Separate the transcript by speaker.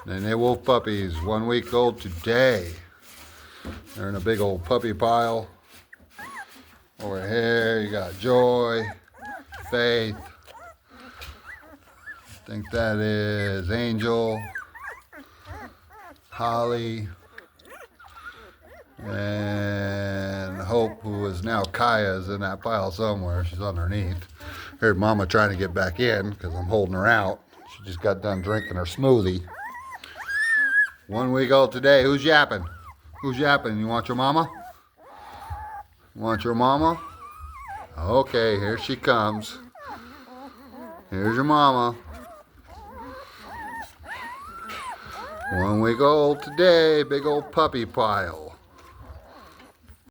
Speaker 1: Ney Ney wolf puppies, 1 week old today. They're in a big old puppy pile. Over here you got Joy, Faith, I think that is Angel, Holly, and Hope, who is now Kaya, is in that pile somewhere. She's underneath. Heard Mama trying to get back in because I'm holding her out. She just got done drinking her smoothie. 1 week old today. Who's yapping? Who's yapping? You want your mama? Want your mama? Okay, here she comes. Here's your mama. 1 week old today. Big old puppy pile.